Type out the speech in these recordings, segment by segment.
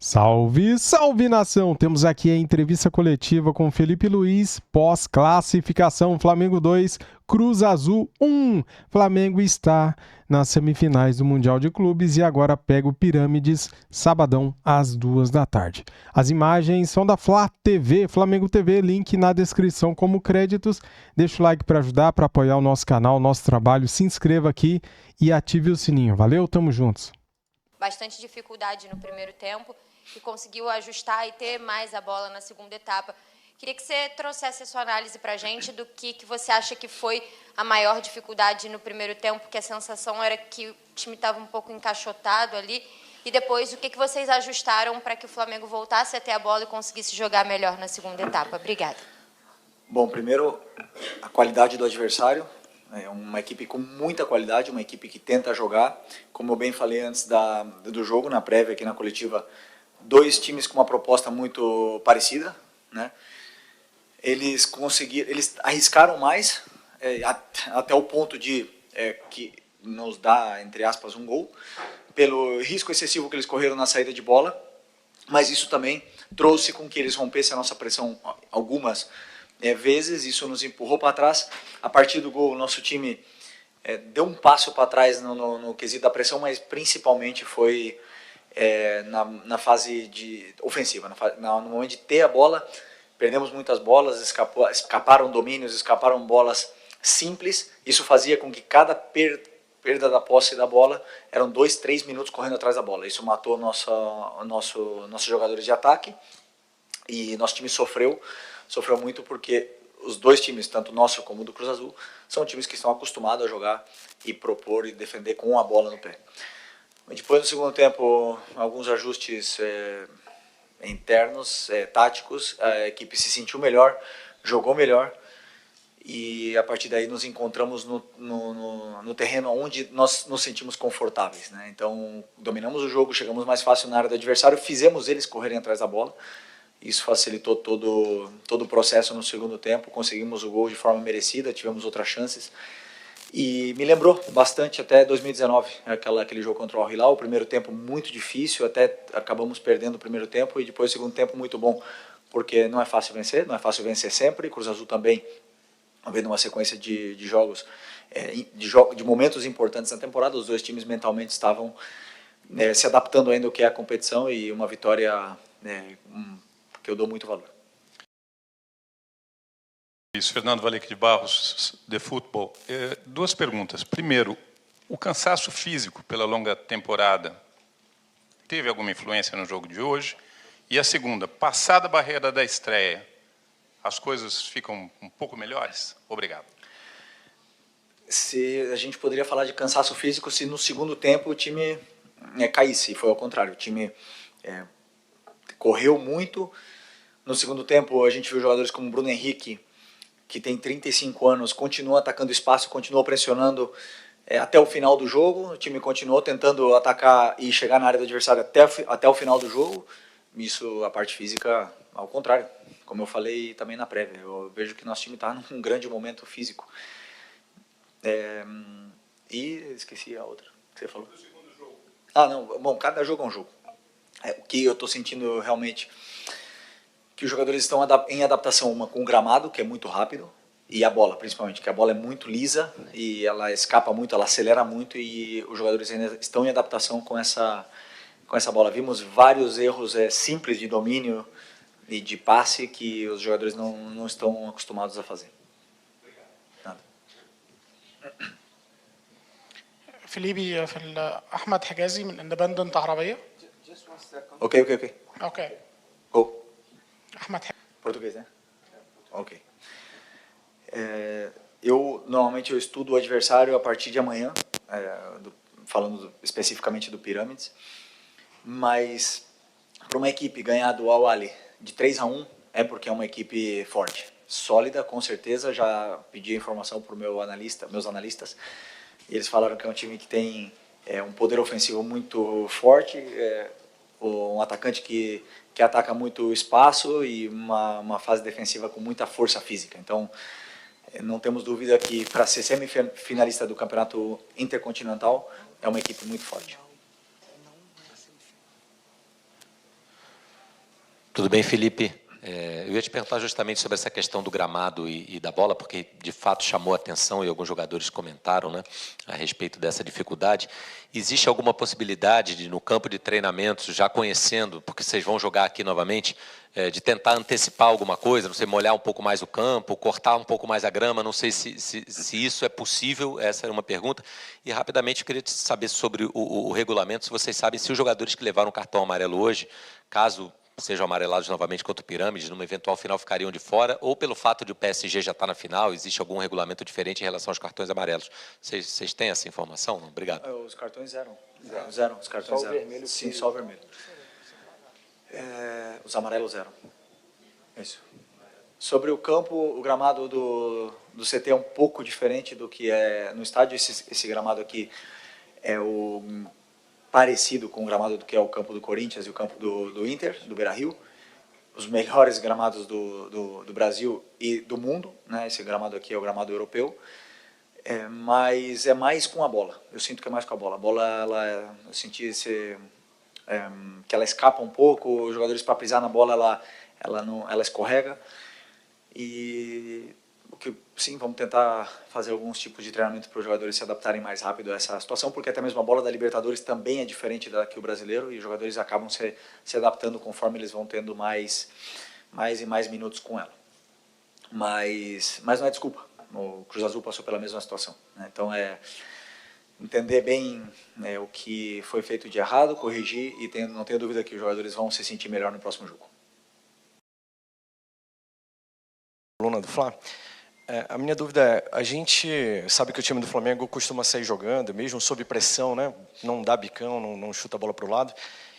Salve, salve nação! Temos aqui a entrevista coletiva com Felipe Luiz, pós-classificação Flamengo 2, Cruz Azul 1. Flamengo está nas semifinais do Mundial de Clubes e agora pega o Pirâmides, sabadão, às 14h. As imagens são da Flá TV, Flamengo TV, link na descrição como créditos. Deixa o like para ajudar, para apoiar o nosso canal, o nosso trabalho, se inscreva aqui e ative o sininho. Valeu, tamo juntos! Bastante dificuldade no primeiro tempo e conseguiu ajustar e ter mais a bola na segunda etapa. Queria que você trouxesse a sua análise para a gente do que você acha que foi a maior dificuldade no primeiro tempo, porque a sensação era que o time estava um pouco encaixotado ali, e depois o que vocês ajustaram para que o Flamengo voltasse a ter a bola e conseguisse jogar melhor na segunda etapa. Obrigada. Bom, primeiro, a qualidade do adversário. É uma equipe com muita qualidade, uma equipe que tenta jogar. Como eu bem falei antes do jogo, na prévia, aqui na coletiva, dois times com uma proposta muito parecida, né? Eles arriscaram mais, até o ponto de que nos dá, entre aspas, um gol, pelo risco excessivo que eles correram na saída de bola, mas isso também trouxe com que eles rompessem a nossa pressão algumas vezes. Isso nos empurrou para trás. A partir do gol, o nosso time deu um passo para trás no quesito da pressão, mas principalmente foi na fase ofensiva, no momento de ter a bola. Perdemos muitas bolas, escaparam domínios, escaparam bolas simples. Isso fazia com que cada perda da posse da bola eram 2, 3 minutos correndo atrás da bola. Isso matou nossos jogadores de ataque, e nosso time sofreu muito, porque os dois times, tanto o nosso como o do Cruz Azul, são times que estão acostumados a jogar e propor e defender com a bola no pé. Depois, no segundo tempo, alguns ajustes internos, táticos. A equipe se sentiu melhor, jogou melhor, e a partir daí nos encontramos no terreno onde nós nos sentimos confortáveis, né? Então, dominamos o jogo, chegamos mais fácil na área do adversário, fizemos eles correrem atrás da bola. Isso facilitou todo o processo no segundo tempo. Conseguimos o gol de forma merecida, tivemos outras chances. E me lembrou bastante até 2019, aquele jogo contra o Al Hilal. O primeiro tempo muito difícil, até acabamos perdendo o primeiro tempo, e depois o segundo tempo muito bom, porque não é fácil vencer sempre. Cruz Azul também, havendo uma sequência de jogos, de momentos importantes na temporada. Os dois times mentalmente estavam se adaptando ainda ao que é a competição, e uma vitória que eu dou muito valor. Isso, Fernando Valique de Barros, de Futebol. Duas perguntas. Primeiro, o cansaço físico pela longa temporada teve alguma influência no jogo de hoje? E a segunda, passada a barreira da estreia, as coisas ficam um pouco melhores? Obrigado. Se a gente poderia falar de cansaço físico se no segundo tempo o time caísse, foi ao contrário. O time correu muito. No segundo tempo, a gente viu jogadores como Bruno Henrique, que tem 35 anos, continua atacando espaço, continua pressionando até o final do jogo. O time continuou tentando atacar e chegar na área do adversário até o final do jogo. Isso, a parte física, ao contrário. Como eu falei também na prévia, eu vejo que nosso time está num grande momento físico. E esqueci a outra que você falou. Não. Bom, cada jogo é um jogo. O que eu estou sentindo realmente, que os jogadores estão em adaptação, uma com o gramado, que é muito rápido, e a bola, principalmente, que a bola é muito lisa e ela escapa muito, ela acelera muito, e os jogadores ainda estão em adaptação com essa bola. Vimos vários erros simples de domínio e de passe que os jogadores não estão acostumados a fazer. Nada. فيليبي أحمد حجازي من اندبندنت عربية. Ok. اوكي. Go. أحمد حجازي. Português, né? Ok. Normalmente eu estudo o adversário a partir de amanhã, falando especificamente do Pirâmides, mas para uma equipe ganhar do Al Ahly de 3-1 é porque é uma equipe forte, sólida, com certeza. Já pedi a informação para meus analistas, e eles falaram que é um time que tem um poder ofensivo muito forte, um atacante que ataca muito espaço, e uma fase defensiva com muita força física. Então, não temos dúvida que, para ser semifinalista do Campeonato Intercontinental, é uma equipe muito forte. Tudo bem, Felipe? Eu ia te perguntar justamente sobre essa questão do gramado e da bola, porque de fato chamou a atenção e alguns jogadores comentaram, né, a respeito dessa dificuldade. Existe alguma possibilidade de, no campo de treinamentos, já conhecendo, porque vocês vão jogar aqui novamente, de tentar antecipar alguma coisa, não sei, molhar um pouco mais o campo, cortar um pouco mais a grama, não sei se isso é possível, essa era uma pergunta. E rapidamente eu queria saber sobre o regulamento, se vocês sabem se os jogadores que levaram o cartão amarelo hoje, caso sejam amarelados novamente contra o Pirâmides, numa eventual final ficariam de fora, ou pelo fato de o PSG já estar na final, existe algum regulamento diferente em relação aos cartões amarelos? Vocês têm essa informação? Não? Obrigado. Os cartões zero. Zero, os cartões Só o zero. vermelho. Sim, só o vermelho. Os amarelos zero. Isso. Sobre o campo, o gramado do CT é um pouco diferente do que é no estádio. Esse gramado aqui é parecido com o gramado do que é o campo do Corinthians e o campo do Inter, do Beira-Rio. Os melhores gramados do Brasil e do mundo, né? Esse gramado aqui é o gramado europeu. Mas é mais com a bola. Eu sinto que é mais com a bola. A bola, eu senti que ela escapa um pouco. Os jogadores, para pisar na bola, ela escorrega. E sim, vamos tentar fazer alguns tipos de treinamento para os jogadores se adaptarem mais rápido a essa situação, porque até mesmo a bola da Libertadores também é diferente da que o brasileiro, e os jogadores acabam se adaptando conforme eles vão tendo mais e mais minutos com ela. Mas não é desculpa. O Cruz Azul passou pela mesma situação, né? Então entender bem o que foi feito de errado, corrigir, e não tenho dúvida que os jogadores vão se sentir melhor no próximo jogo. Coluna do Fla. A minha dúvida é, a gente sabe que o time do Flamengo costuma sair jogando, mesmo sob pressão, né? Não dá bicão, não chuta a bola para o lado.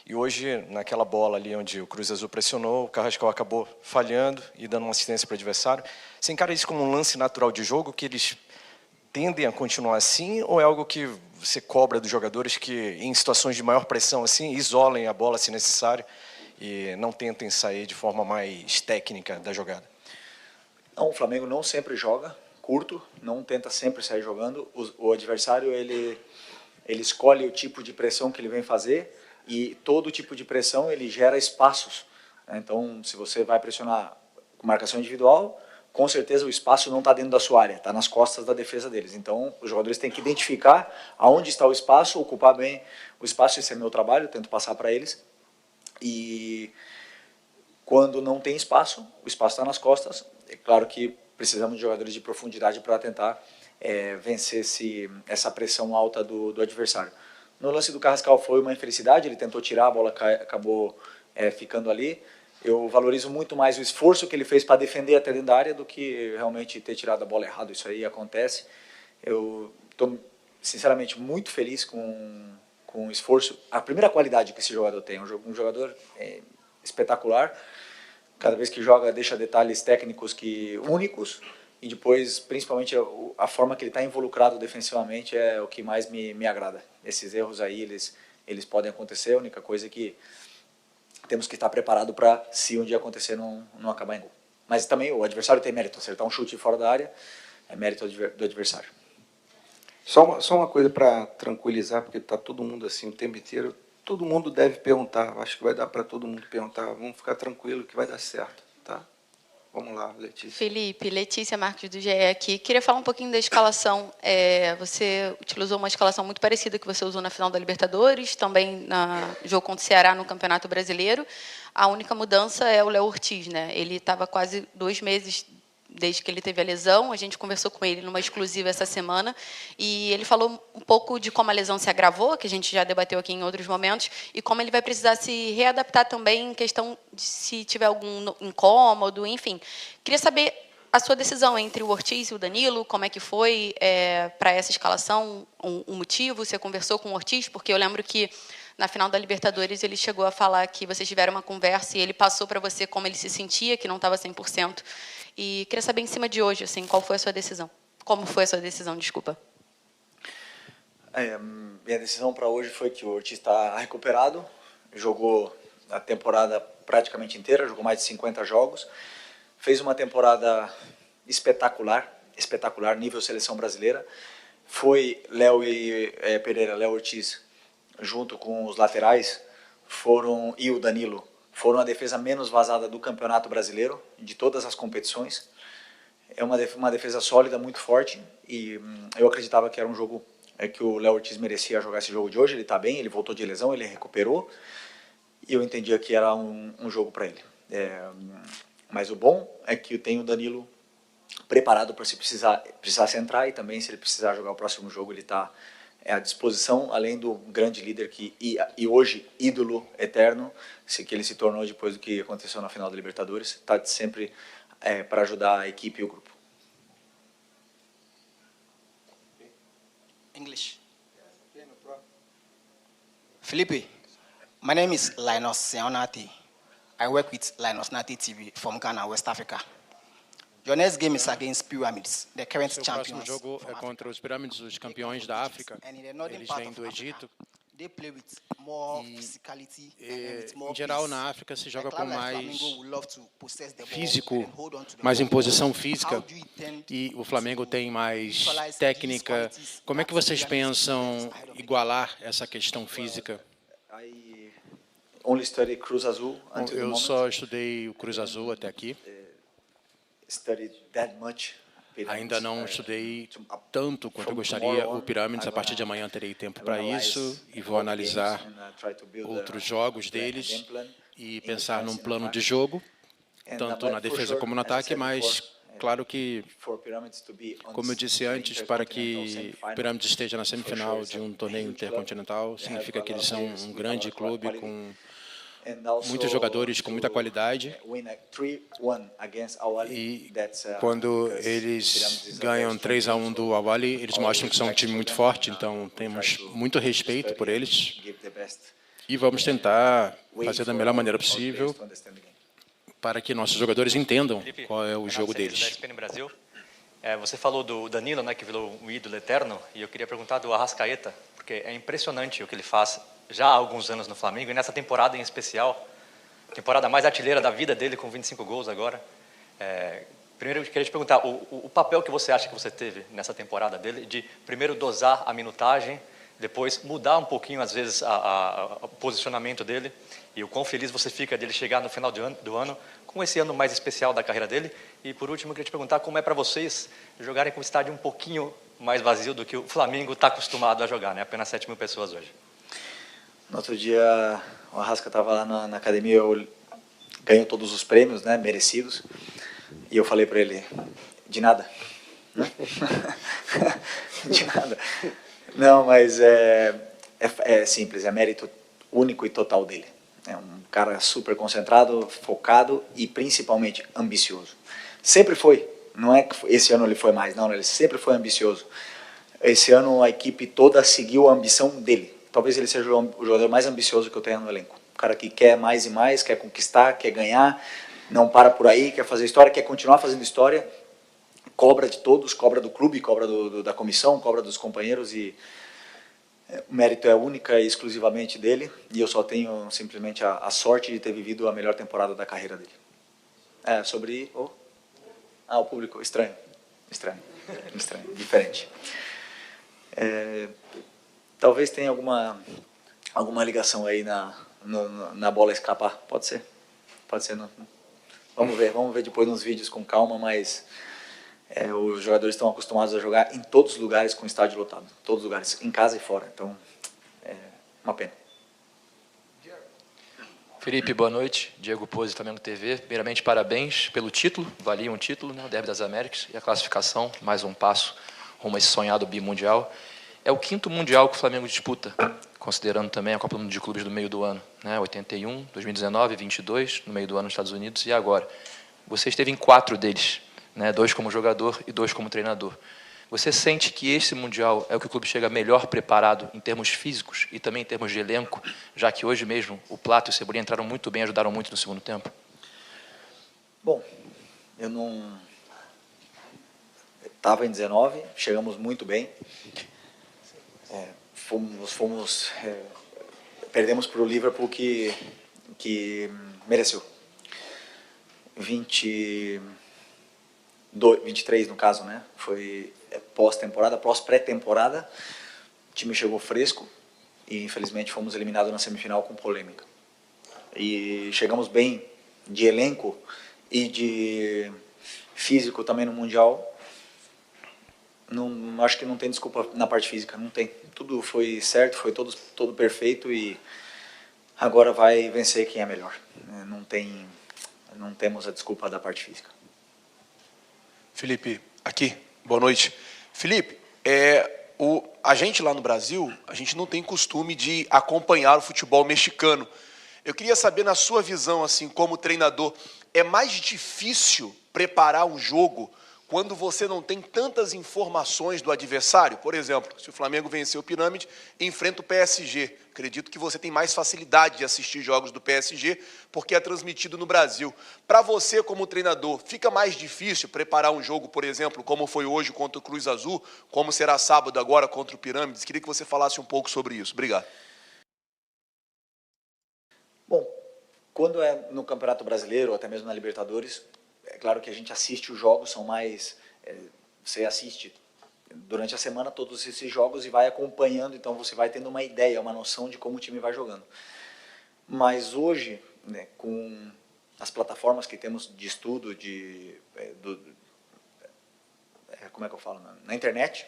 E hoje, naquela bola ali onde o Cruz Azul pressionou, o Carrascal acabou falhando e dando uma assistência para o adversário. Você encara isso como um lance natural de jogo, que eles tendem a continuar assim, ou é algo que você cobra dos jogadores que, em situações de maior pressão, assim, isolem a bola se necessário e não tentem sair de forma mais técnica da jogada? Não, o Flamengo não sempre joga curto, não tenta sempre sair jogando. O adversário ele escolhe o tipo de pressão que ele vem fazer, e todo tipo de pressão ele gera espaços. Então, se você vai pressionar com marcação individual, com certeza o espaço não está dentro da sua área, está nas costas da defesa deles. Então, os jogadores têm que identificar aonde está o espaço, ocupar bem o espaço. Esse é meu trabalho, eu tento passar para eles. E quando não tem espaço, o espaço está nas costas. É claro que precisamos de jogadores de profundidade para tentar vencer essa pressão alta do adversário. No lance do Carrascal foi uma infelicidade, ele tentou tirar, a bola acabou ficando ali. Eu valorizo muito mais o esforço que ele fez para defender até dentro da área do que realmente ter tirado a bola errado. Isso aí acontece. Eu estou, sinceramente, muito feliz com o esforço. A primeira qualidade que esse jogador tem, um jogador espetacular. Cada vez que joga, deixa detalhes técnicos únicos, e depois, principalmente, a forma que ele está involucrado defensivamente é o que mais me agrada. Esses erros aí, eles podem acontecer, a única coisa é que temos que estar preparado para, se um dia acontecer, não acabar em gol. Mas também o adversário tem mérito, acertar um chute fora da área é mérito do adversário. Só uma coisa para tranquilizar, porque está todo mundo assim o tempo inteiro. Todo mundo deve perguntar, acho que vai dar para todo mundo perguntar. Vamos ficar tranquilo que vai dar certo, tá? Vamos lá, Letícia. Felipe, Letícia Marques do GE aqui. Queria falar um pouquinho da escalação. Você utilizou uma escalação muito parecida que você usou na final da Libertadores, também no jogo contra o Ceará no Campeonato Brasileiro. A única mudança é o Léo Ortiz, né? Ele estava quase 2 meses desde que ele teve a lesão. A gente conversou com ele numa exclusiva essa semana e ele falou um pouco de como a lesão se agravou, que a gente já debateu aqui em outros momentos, e como ele vai precisar se readaptar também em questão de se tiver algum incômodo, enfim. Queria saber a sua decisão entre o Ortiz e o Danilo, como é que foi para essa escalação, um motivo, você conversou com o Ortiz, porque eu lembro que na final da Libertadores ele chegou a falar que vocês tiveram uma conversa e ele passou para você como ele se sentia, que não estava 100%. E queria saber, em cima de hoje, assim, qual foi a sua decisão? Como foi a sua decisão, desculpa? Minha decisão para hoje foi que o Ortiz está recuperado, jogou a temporada praticamente inteira, jogou mais de 50 jogos, fez uma temporada espetacular, nível seleção brasileira. Foi Léo Ortiz, junto com os laterais, e o Danilo, foram a defesa menos vazada do Campeonato Brasileiro, de todas as competições. É uma defesa sólida, muito forte, e eu acreditava que era um jogo que o Léo Ortiz merecia jogar esse jogo de hoje. Ele está bem, ele voltou de lesão, ele recuperou, e eu entendia que era um jogo para ele. Mas o bom é que eu tenho o Danilo preparado para se precisasse entrar, e também se ele precisar jogar o próximo jogo, ele está à disposição, além do grande líder e hoje ídolo eterno, que ele se tornou depois do que aconteceu na final da Libertadores. Está sempre para ajudar a equipe e o grupo. English. Felipe, my name is Linus Seonati. I work with Linus Nati TV from Ghana, West Africa. Your next game is against Pyramids, the current Seu champions. próximo jogo é contra os Pirâmides, os campeões da África. Eles vêm do Egito. They play with more physicality and with more Em geral, pace. na África se joga A com club like mais Flamengo would love to possess the ball físico, and hold on to the mais ball. imposição física, How do you intend e o Flamengo tem mais neutralize técnica. these qualities Como é que that vocês Pyramids pensam ahead of it? igualar essa questão física? I only study Cruz Azul until the Eu moment. só estudei o Cruz Azul até aqui. Studied that much. Ainda não estudei tanto quanto eu gostaria o Pirâmides. A partir de amanhã terei tempo para isso e vou analisar outros jogos deles e pensar num plano de jogo, tanto na defesa como no ataque, mas claro que, como eu disse antes, para que o Pirâmides esteja na semifinal de um torneio intercontinental, significa que eles são um grande clube com muitos jogadores com muita qualidade, e quando eles ganham 3-1 do Al-Ahly, eles mostram que são um time muito forte, então temos muito respeito por eles e vamos tentar fazer da melhor maneira possível para que nossos jogadores entendam qual é o jogo deles. Brasil. Você falou do Danilo, né, que virou um ídolo eterno, e eu queria perguntar do Arrascaeta, porque é impressionante o que ele faz já há alguns anos no Flamengo, e nessa temporada em especial, temporada mais artilheira da vida dele, com 25 gols agora. Primeiro, eu queria te perguntar, o papel que você acha que você teve nessa temporada dele, de primeiro dosar a minutagem, depois mudar um pouquinho, às vezes, o posicionamento dele, e o quão feliz você fica dele chegar no final do ano, com esse ano mais especial da carreira dele. E, por último, eu queria te perguntar como é para vocês jogarem com o estádio um pouquinho mais vazio do que o Flamengo está acostumado a jogar, né? Apenas 7 mil pessoas hoje. No outro dia, o Arrasca estava lá na academia, eu ganhou todos os prêmios, né, merecidos, e eu falei para ele, de nada. De nada. Não, mas é simples, é mérito único e total dele. É um cara super concentrado, focado e principalmente ambicioso. Sempre foi, não é que esse ano ele foi mais, não, ele sempre foi ambicioso. Esse ano a equipe toda seguiu a ambição dele. Talvez ele seja o jogador mais ambicioso que eu tenho no elenco. Um cara que quer mais e mais, quer conquistar, quer ganhar, não para por aí, quer fazer história, quer continuar fazendo história, cobra de todos, cobra do clube, cobra da comissão, cobra dos companheiros, e o mérito é única e exclusivamente dele, e eu só tenho simplesmente a sorte de ter vivido a melhor temporada da carreira dele. Sobre o público, estranho, diferente. Talvez tenha alguma ligação aí na bola escapar, pode ser. Não. Vamos ver depois nos vídeos com calma, mas os jogadores estão acostumados a jogar em todos os lugares com estádio lotado, todos os lugares, em casa e fora, então é uma pena. Felipe, boa noite. Diego Pose, Flamengo TV. Primeiramente, parabéns pelo título, valia um título, né, o Derby das Américas, e a classificação, mais um passo rumo a esse sonhado bimundial. É o 5º Mundial que o Flamengo disputa, considerando também a Copa do Mundo de Clubes do meio do ano, né? 81, 2019, 22, no meio do ano nos Estados Unidos, e agora. Você esteve em 4 deles, né? 2 como jogador e 2 como treinador. Você sente que esse Mundial é o que o clube chega melhor preparado em termos físicos e também em termos de elenco, já que hoje mesmo o Plato e o Cebolinha entraram muito bem, ajudaram muito no segundo tempo? Bom, eu não... Estava em 19, chegamos muito bem. Perdemos para o Liverpool que mereceu. 23 no caso, né? Foi pós-temporada, pós-pré-temporada. O time chegou fresco e infelizmente fomos eliminados na semifinal com polêmica. e chegamos bem de elenco e de físico também no Mundial. Não, acho que não tem desculpa na parte física, não tem. Tudo foi certo, foi todo perfeito e agora vai vencer quem é melhor. Não temos a desculpa da parte física. Felipe, aqui, boa noite. Felipe, a gente lá no Brasil, a gente não tem costume de acompanhar o futebol mexicano. Eu queria saber, na sua visão, assim, como treinador, é mais difícil preparar um jogo quando você não tem tantas informações do adversário? Por exemplo, se o Flamengo venceu o Pirâmide, enfrenta o PSG. Acredito que você tem mais facilidade de assistir jogos do PSG, porque é transmitido no Brasil. Para você, como treinador, fica mais difícil preparar um jogo, por exemplo, como foi hoje contra o Cruz Azul, como será sábado agora contra o Pirâmides? Queria que você falasse um pouco sobre isso. Obrigado. Bom, quando é no Campeonato Brasileiro, ou até mesmo na Libertadores, é claro que a gente assiste os jogos, são mais... você assiste durante a semana todos esses jogos e vai acompanhando, então você vai tendo uma ideia, uma noção de como o time vai jogando. Mas hoje, né, com as plataformas que temos de estudo, como é que eu falo? Na internet,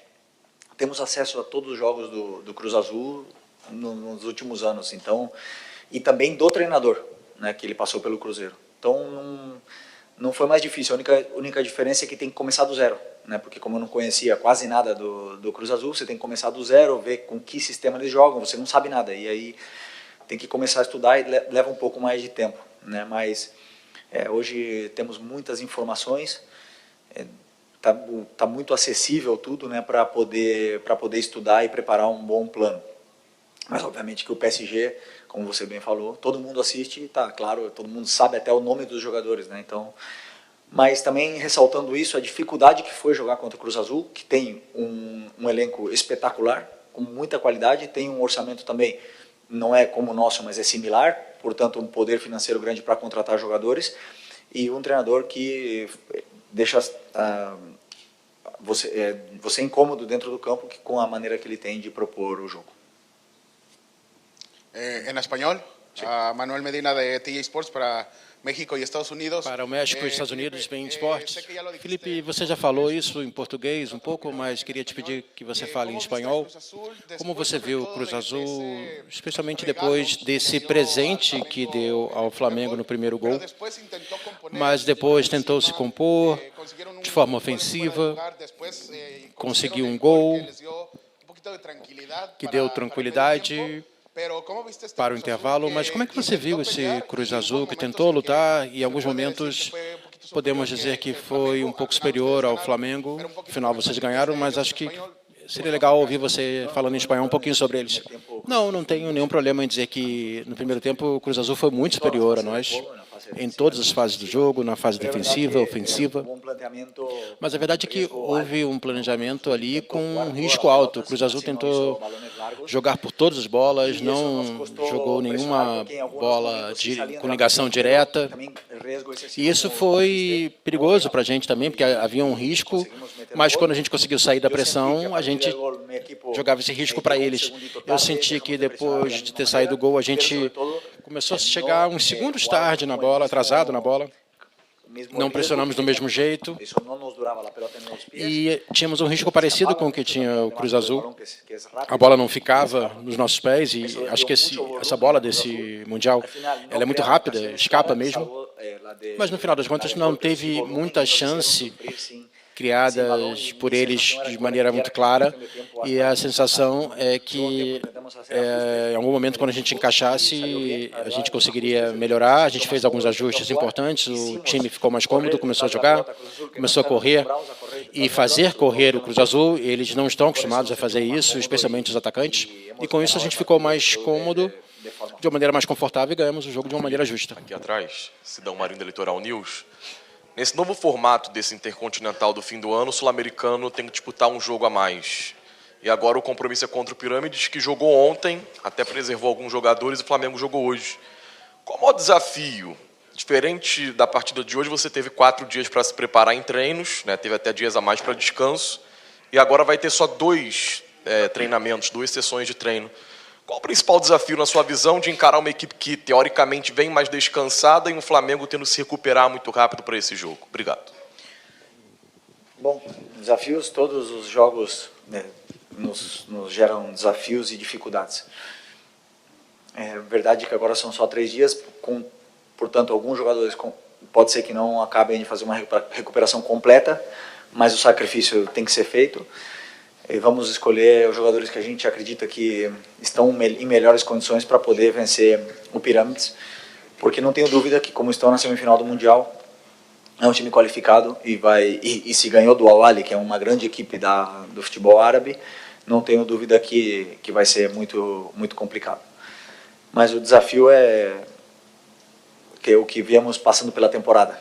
temos acesso a todos os jogos do Cruz Azul nos últimos anos, então, e também do treinador, né, que ele passou pelo Cruzeiro. Então, não foi mais difícil, a única diferença é que tem que começar do zero, né? Porque como eu não conhecia quase nada do Cruz Azul, você tem que começar do zero, ver com que sistema eles jogam, você não sabe nada, e aí tem que começar a estudar e leva um pouco mais de tempo, né? Mas hoje temos muitas informações, tá muito acessível tudo, né? Para poder estudar e preparar um bom plano. Mas obviamente que o PSG, como você bem falou, todo mundo assiste, tá claro, todo mundo sabe até o nome dos jogadores, né? Então, mas também ressaltando isso, a dificuldade que foi jogar contra o Cruz Azul, que tem um elenco espetacular, com muita qualidade, tem um orçamento também, não é como o nosso, mas é similar, portanto um poder financeiro grande para contratar jogadores, e um treinador que deixa você incômodo dentro do campo com a maneira que ele tem de propor o jogo. En español, Manuel Medina de TJ Sports para México e Estados Unidos. Para o México e Estados Unidos, bem esportes. Felipe, você já falou isso em português um pouco, mas queria te pedir que você fale em espanhol. Como você viu o Cruz Azul, especialmente depois desse presente que deu ao Flamengo no primeiro gol, mas depois tentou se compor de forma ofensiva, conseguiu um gol que deu tranquilidade para o intervalo, mas como é que você viu esse Cruz Azul que tentou lutar e em alguns momentos podemos dizer que foi um pouco superior ao Flamengo? Afinal, vocês ganharam, mas acho que seria legal ouvir você falando em espanhol um pouquinho sobre eles. Não tenho nenhum problema em dizer que no primeiro tempo o Cruz Azul foi muito superior a nós, em todas as fases do jogo, na fase defensiva, ofensiva. Mas a verdade é que houve um planejamento ali com um risco alto. O Cruz Azul tentou jogar por todas as bolas, não jogou nenhuma bola com ligação direta. E isso foi perigoso para a gente também, porque havia um risco, mas quando a gente conseguiu sair da pressão, a gente jogava esse risco para eles. Eu senti que depois de ter saído o gol, a gente começou a chegar uns segundos tarde na bola, atrasado na bola. Não pressionamos do mesmo jeito e tínhamos um risco parecido com o que tinha o Cruz Azul. A bola não ficava nos nossos pés e acho que essa bola desse Mundial ela é muito rápida, escapa mesmo. Mas no final das contas não teve muita chance criadas por eles de maneira muito clara, e a sensação é que em algum momento, quando a gente encaixasse, a gente conseguiria melhorar. A gente fez alguns ajustes importantes, o time ficou mais cômodo, começou a jogar, começou a correr, e fazer correr o Cruz Azul, eles não estão acostumados a fazer isso, especialmente os atacantes, e com isso a gente ficou mais cômodo, de uma maneira mais confortável, e ganhamos o jogo de uma maneira justa. Aqui atrás, Sidão Marinho da Litoral News. Nesse novo formato desse Intercontinental do fim do ano, o sul-americano tem que disputar um jogo a mais. E agora o compromisso é contra o Pirâmides, que jogou ontem, até preservou alguns jogadores, e o Flamengo jogou hoje. Qual é o maior desafio? Diferente da partida de hoje, você teve 4 dias para se preparar em treinos, né? Teve até dias a mais para descanso, e agora vai ter só 2 treinamentos, 2 sessões de treino. Qual o principal desafio, na sua visão, de encarar uma equipe que, teoricamente, vem mais descansada e um Flamengo tendo que se recuperar muito rápido para esse jogo? Obrigado. Bom, desafios, todos os jogos, né, nos geram desafios e dificuldades. É verdade que agora são só 3 dias, portanto, alguns jogadores pode ser que não acabem de fazer uma recuperação completa, mas o sacrifício tem que ser feito. E vamos escolher os jogadores que a gente acredita que estão em melhores condições para poder vencer o Pirâmides, porque não tenho dúvida que, como estão na semifinal do Mundial, é um time qualificado e se ganhou do Al-Ahly, que é uma grande equipe do futebol árabe, não tenho dúvida que vai ser muito, muito complicado. Mas o desafio é o que viemos passando pela temporada.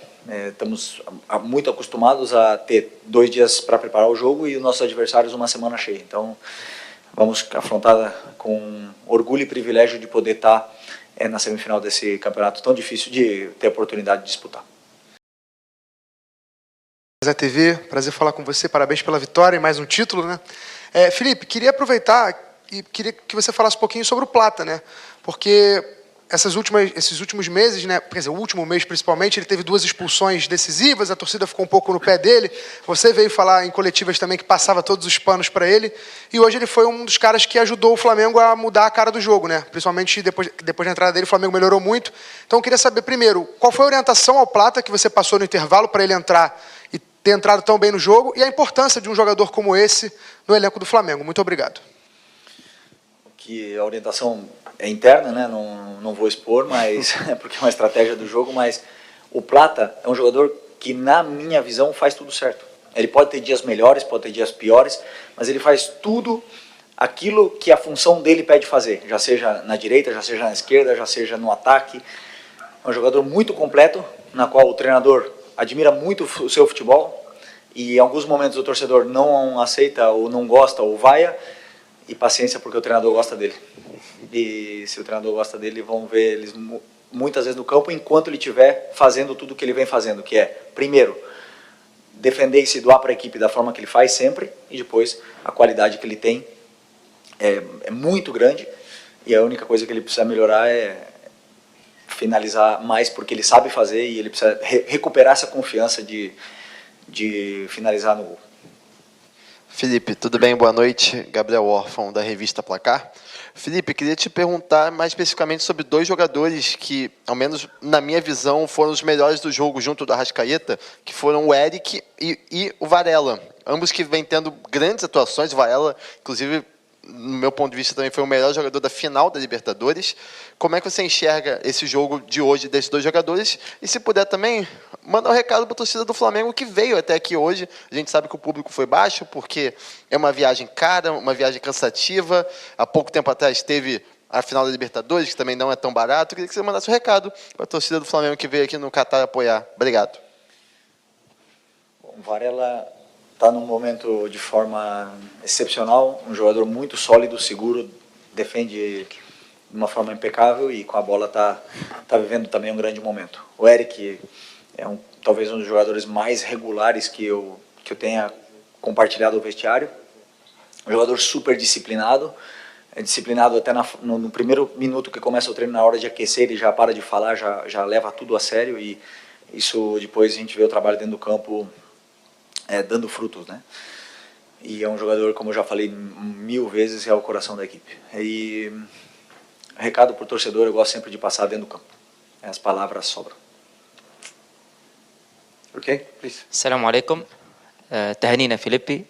Estamos muito acostumados a ter 2 dias para preparar o jogo e os nossos adversários uma semana cheia. Então, vamos afrontar com orgulho e privilégio de poder estar na semifinal desse campeonato tão difícil de ter a oportunidade de disputar. Zé TV, prazer falar com você, parabéns pela vitória e mais um título, né? Felipe, queria aproveitar e queria que você falasse um pouquinho sobre o Plata, né? Porque esses últimos meses, né? Quer dizer, o último mês principalmente, ele teve 2 expulsões decisivas, a torcida ficou um pouco no pé dele, você veio falar em coletivas também que passava todos os panos para ele, e hoje ele foi um dos caras que ajudou o Flamengo a mudar a cara do jogo, né? Principalmente depois da entrada dele, o Flamengo melhorou muito. Então eu queria saber, primeiro, qual foi a orientação ao Plata que você passou no intervalo para ele entrar e ter entrado tão bem no jogo, e a importância de um jogador como esse no elenco do Flamengo. Muito obrigado. Que a orientação é interna, né? Não vou expor, mas porque é uma estratégia do jogo, mas o Plata é um jogador que, na minha visão, faz tudo certo. Ele pode ter dias melhores, pode ter dias piores, mas ele faz tudo aquilo que a função dele pede fazer, já seja na direita, já seja na esquerda, já seja no ataque. É um jogador muito completo, na qual o treinador admira muito o seu futebol, e em alguns momentos o torcedor não aceita ou não gosta ou vaia, e paciência porque o treinador gosta dele. E se o treinador gosta dele, vão ver eles muitas vezes no campo enquanto ele estiver fazendo tudo o que ele vem fazendo, que é, primeiro, defender e se doar para a equipe da forma que ele faz sempre, e depois a qualidade que ele tem é muito grande, e a única coisa que ele precisa melhorar é finalizar mais, porque ele sabe fazer e ele precisa recuperar essa confiança de finalizar no gol. Felipe, tudo bem? Boa noite. Gabriel Órfão, da revista Placar. Felipe, queria te perguntar mais especificamente sobre 2 jogadores que, ao menos na minha visão, foram os melhores do jogo junto do Arrascaeta, que foram o Eric e o Varela. Ambos que vêm tendo grandes atuações. O Varela, inclusive, no meu ponto de vista, também foi o melhor jogador da final da Libertadores. Como é que você enxerga esse jogo de hoje desses 2 jogadores? E se puder também, mandar um recado para a torcida do Flamengo que veio até aqui hoje. A gente sabe que o público foi baixo, porque é uma viagem cara, uma viagem cansativa. Há pouco tempo atrás teve a final da Libertadores, que também não é tão barato. Eu queria que você mandasse um recado para a torcida do Flamengo que veio aqui no Catar apoiar. Obrigado. Bom, Varela está num momento de forma excepcional, um jogador muito sólido, seguro, defende de uma forma impecável e com a bola tá vivendo também um grande momento. O Eric é talvez um dos jogadores mais regulares que eu tenha compartilhado o vestiário, um jogador super disciplinado, disciplinado até no primeiro minuto que começa o treino, na hora de aquecer, ele já para de falar, já leva tudo a sério, e isso depois a gente vê o trabalho dentro do campo dando frutos, né? E é um jogador, como eu já falei 1000 vezes, é o coração da equipe. E recado para o torcedor, eu gosto sempre de passar dentro do campo. As palavras sobram. Ok? Please. Assalamu alaikum. Tahanina Felipe.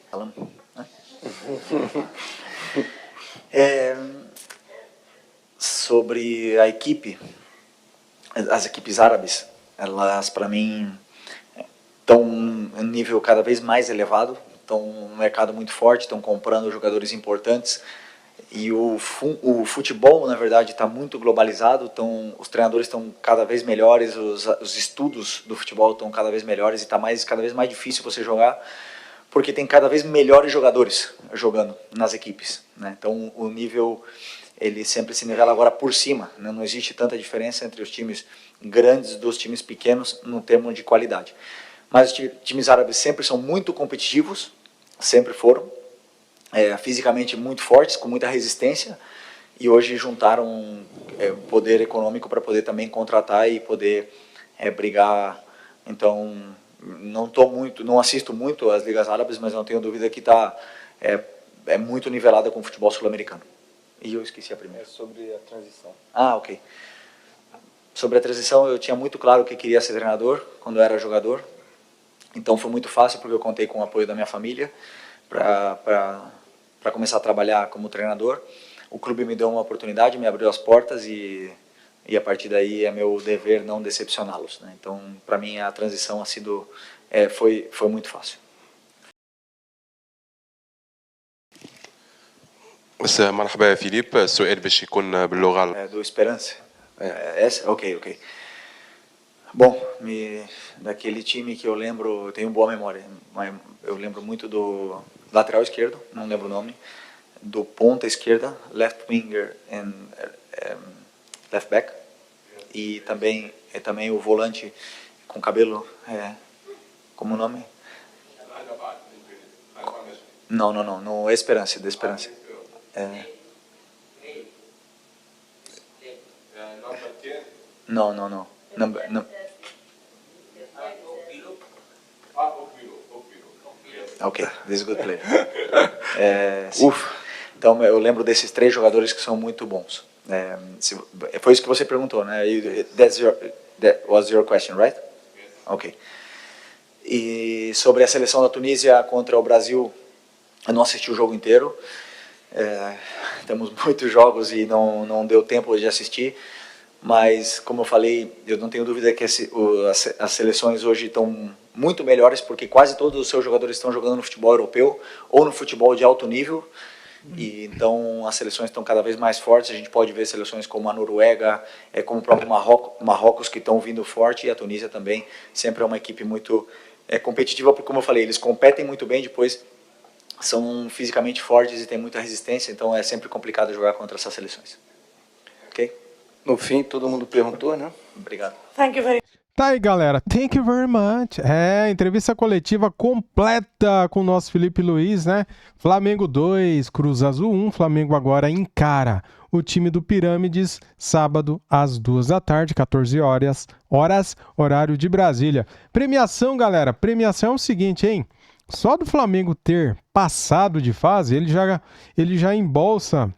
Sobre a equipe, as equipes árabes, elas para mim estão em um nível cada vez mais elevado, estão num mercado muito forte, estão comprando jogadores importantes, e o futebol, na verdade, está muito globalizado, os treinadores estão cada vez melhores, os estudos do futebol estão cada vez melhores, e está cada vez mais difícil você jogar, porque tem cada vez melhores jogadores jogando nas equipes, né? Então o nível, ele sempre se nivela agora por cima, né? Não existe tanta diferença entre os times grandes dos times pequenos no termo de qualidade. Mas os times árabes sempre são muito competitivos, sempre foram, fisicamente muito fortes, com muita resistência, e hoje juntaram poder econômico para poder também contratar e poder brigar. Então, não assisto muito as ligas árabes, mas não tenho dúvida que é muito nivelada com o futebol sul-americano. E eu esqueci a primeira. Sobre a transição. Ok. Sobre a transição, eu tinha muito claro que queria ser treinador quando eu era jogador. Então foi muito fácil, porque eu contei com o apoio da minha família para começar a trabalhar como treinador. O clube me deu uma oportunidade, me abriu as portas e a partir daí é meu dever não decepcioná-los, né? Então, para mim, a transição foi muito fácil. مرحبا يا فيليب السؤال باش يكون باللغة do Esperance. Essa? Ok. Bom, daquele time que eu lembro, eu tenho boa memória, mas eu lembro muito do lateral esquerdo, não lembro o nome, do ponta esquerda, left winger and left back, e também o volante com cabelo, como o nome? Não, no Esperance, do Esperance. Não. Ok, this is a good player. Então, eu lembro desses 3 jogadores que são muito bons. Foi isso que você perguntou, né? That was your question, right? Ok. E sobre a seleção da Tunísia contra o Brasil, eu não assisti o jogo inteiro. Temos muitos jogos e não deu tempo de assistir, mas como eu falei, eu não tenho dúvida que as seleções hoje estão muito melhores, porque quase todos os seus jogadores estão jogando no futebol europeu ou no futebol de alto nível, e então as seleções estão cada vez mais fortes. A gente pode ver seleções como a Noruega, como o próprio Marrocos que estão vindo forte, e a Tunísia também sempre é uma equipe muito competitiva, porque como eu falei, eles competem muito bem, depois são fisicamente fortes e têm muita resistência, então é sempre complicado jogar contra essas seleções. Ok? No fim, todo mundo perguntou, né? Obrigado. Thank you very much. Tá aí, galera. Thank you very much. Entrevista coletiva completa com o nosso Felipe Luiz, né? Flamengo 2, Cruz Azul 1. Flamengo agora encara o time do Pirâmides, sábado às 2 da tarde, 14 horas, horário de Brasília. Premiação, galera. Premiação é o seguinte, hein? Só do Flamengo ter passado de fase, ele já embolsa,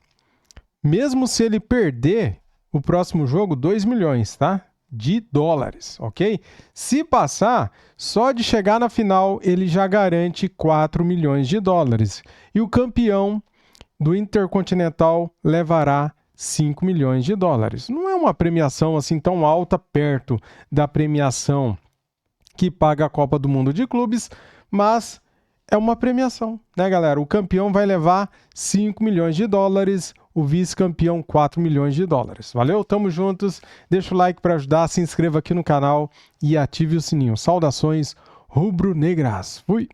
mesmo se ele perder o próximo jogo, 2 milhões, tá? De dólares, ok? Se passar, só de chegar na final, ele já garante 4 milhões de dólares. E o campeão do Intercontinental levará 5 milhões de dólares. Não é uma premiação assim tão alta, perto da premiação que paga a Copa do Mundo de Clubes, mas é uma premiação, né, galera? O campeão vai levar 5 milhões de dólares, o vice-campeão 4 milhões de dólares. Valeu? Tamo juntos. Deixa o like para ajudar, se inscreva aqui no canal e ative o sininho. Saudações rubro-negras. Fui!